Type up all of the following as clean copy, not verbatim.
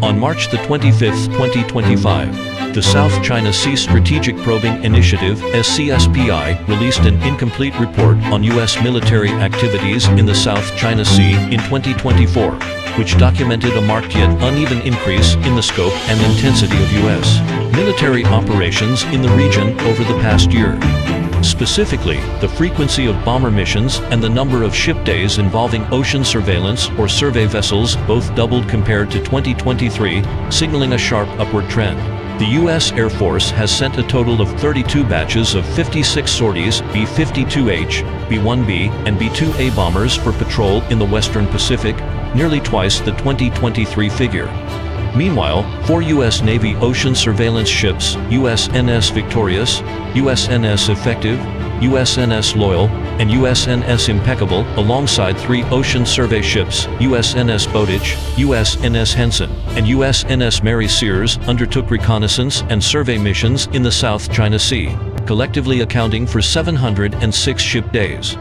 On March 25, 2025, the South China Sea Strategic Probing Initiative (SCSPI) released an incomplete report on U.S. military activities in the South China Sea in 2024, which documented a marked yet uneven increase in the scope and intensity of U.S. military operations in the region over the past year. Specifically, the frequency of bomber missions and the number of ship days involving ocean surveillance or survey vessels both doubled compared to 2023, signaling a sharp upward trend. The U.S. Air Force has sent a total of 32 batches of 56 sorties B-52H, B-1B, and B-2A bombers for patrol in the Western Pacific, nearly twice the 2023 figure. Meanwhile, 4 U.S. Navy ocean surveillance ships, USNS Victorious, USNS Effective, USNS Loyal, and USNS Impeccable, alongside 3 ocean survey ships, USNS Bowditch, USNS Henson, and USNS Mary Sears, undertook reconnaissance and survey missions in the South China Sea, collectively accounting for 706 ship days.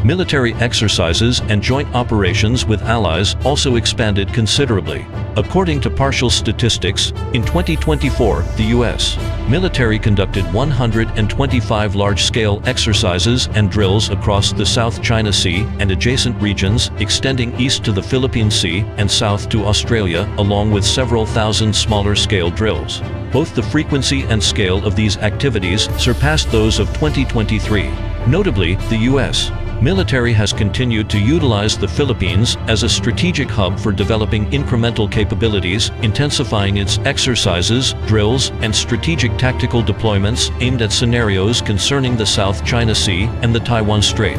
Military exercises and joint operations with allies also expanded considerably. According to partial statistics, in 2024, the U.S. military conducted 125 large-scale exercises and drills across the South China Sea and adjacent regions, extending east to the Philippine Sea and south to Australia, along with several thousand smaller-scale drills. Both the frequency and scale of these activities surpassed those of 2023. Notably, the U.S. military has continued to utilize the Philippines as a strategic hub for developing incremental capabilities, intensifying its exercises, drills, and strategic tactical deployments aimed at scenarios concerning the South China Sea and the Taiwan Strait.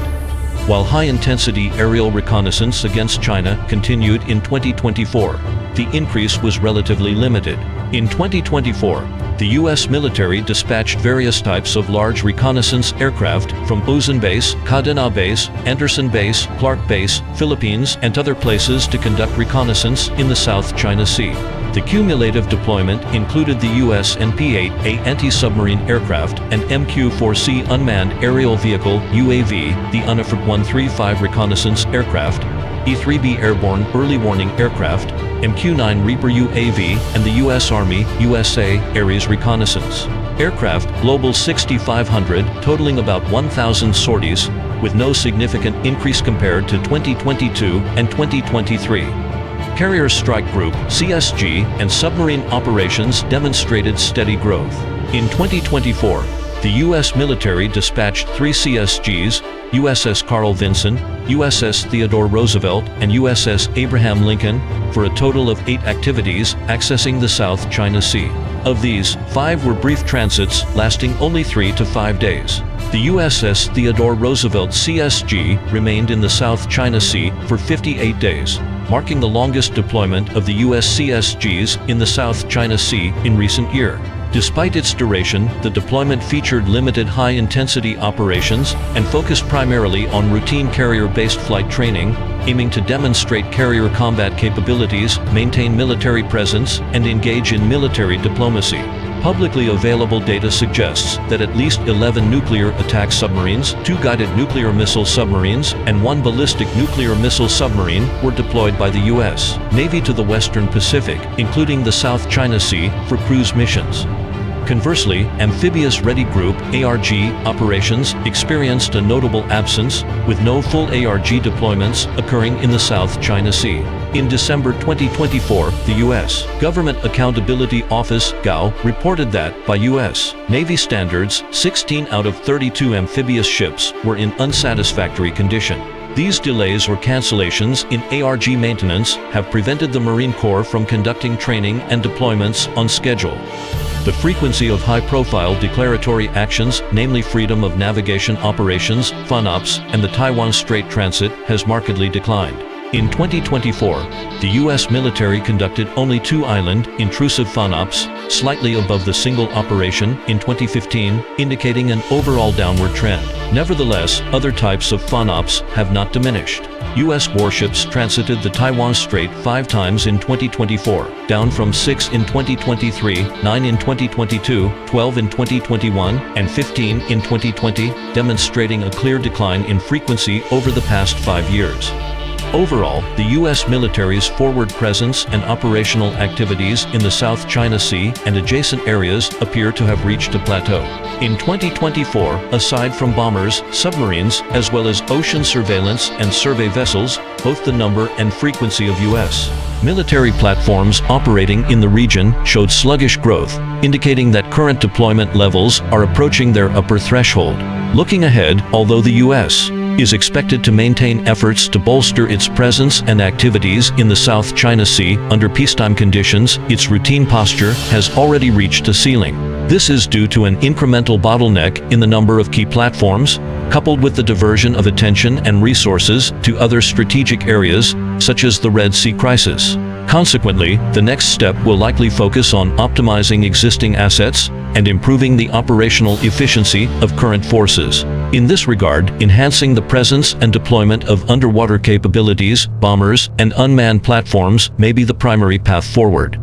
While high-intensity aerial reconnaissance against China continued in 2024, the increase was relatively limited. In 2024, the U.S. military dispatched various types of large reconnaissance aircraft from Osan Base, Kadena Base, Anderson Base, Clark Base, Philippines, and other places to conduct reconnaissance in the South China Sea. The cumulative deployment included the U.S. NP-8A anti-submarine aircraft and MQ-4C unmanned aerial vehicle UAV, the UNIFOR 135 reconnaissance aircraft, E-3B airborne early warning aircraft, MQ-9 Reaper UAV, and the U.S. Army USA Ares Reconnaissance aircraft Global 6500, totaling about 1,000 sorties, with no significant increase compared to 2022 and 2023. Carrier Strike Group (CSG) and submarine operations demonstrated steady growth. In 2024, the U.S. military dispatched 3 CSGs, USS Carl Vinson, USS Theodore Roosevelt, and USS Abraham Lincoln, for a total of 8 activities accessing the South China Sea. Of these, 5 were brief transits lasting only 3 to 5 days. The USS Theodore Roosevelt CSG remained in the South China Sea for 58 days, marking the longest deployment of the U.S. CSGs in the South China Sea in recent year. Despite its duration, the deployment featured limited high-intensity operations and focused primarily on routine carrier-based flight training, aiming to demonstrate carrier combat capabilities, maintain military presence, and engage in military diplomacy. Publicly available data suggests that at least 11 nuclear attack submarines, 2 guided nuclear missile submarines, and 1 ballistic nuclear missile submarine were deployed by the U.S. Navy to the Western Pacific, including the South China Sea, for cruise missions. Conversely, Amphibious Ready Group (ARG) operations experienced a notable absence, with no full ARG deployments occurring in the South China Sea. In December 2024, the U.S. Government Accountability Office (GAO) reported that, by U.S. Navy standards, 16 out of 32 amphibious ships were in unsatisfactory condition. These delays or cancellations in ARG maintenance have prevented the Marine Corps from conducting training and deployments on schedule. The frequency of high-profile declaratory actions, namely Freedom of Navigation Operations, FONOPs, and the Taiwan Strait Transit, has markedly declined. In 2024, the U.S. military conducted only 2 island, intrusive FONOPs, slightly above the single operation in 2015, indicating an overall downward trend. Nevertheless, other types of FONOPs have not diminished. U.S. warships transited the Taiwan Strait 5 times in 2024, down from 6 in 2023, 9 in 2022, 12 in 2021, and 15 in 2020, demonstrating a clear decline in frequency over the past 5 years. Overall, the U.S. military's forward presence and operational activities in the South China Sea and adjacent areas appear to have reached a plateau. In 2024, aside from bombers, submarines, as well as ocean surveillance and survey vessels, both the number and frequency of U.S. military platforms operating in the region showed sluggish growth, indicating that current deployment levels are approaching their upper threshold. Looking ahead, although the U.S. is expected to maintain efforts to bolster its presence and activities in the South China Sea under peacetime conditions, its routine posture has already reached a ceiling. This is due to an incremental bottleneck in the number of key platforms, coupled with the diversion of attention and resources to other strategic areas, such as the Red Sea crisis. Consequently, the next step will likely focus on optimizing existing assets and improving the operational efficiency of current forces. In this regard, enhancing the presence and deployment of underwater capabilities, bombers, and unmanned platforms may be the primary path forward.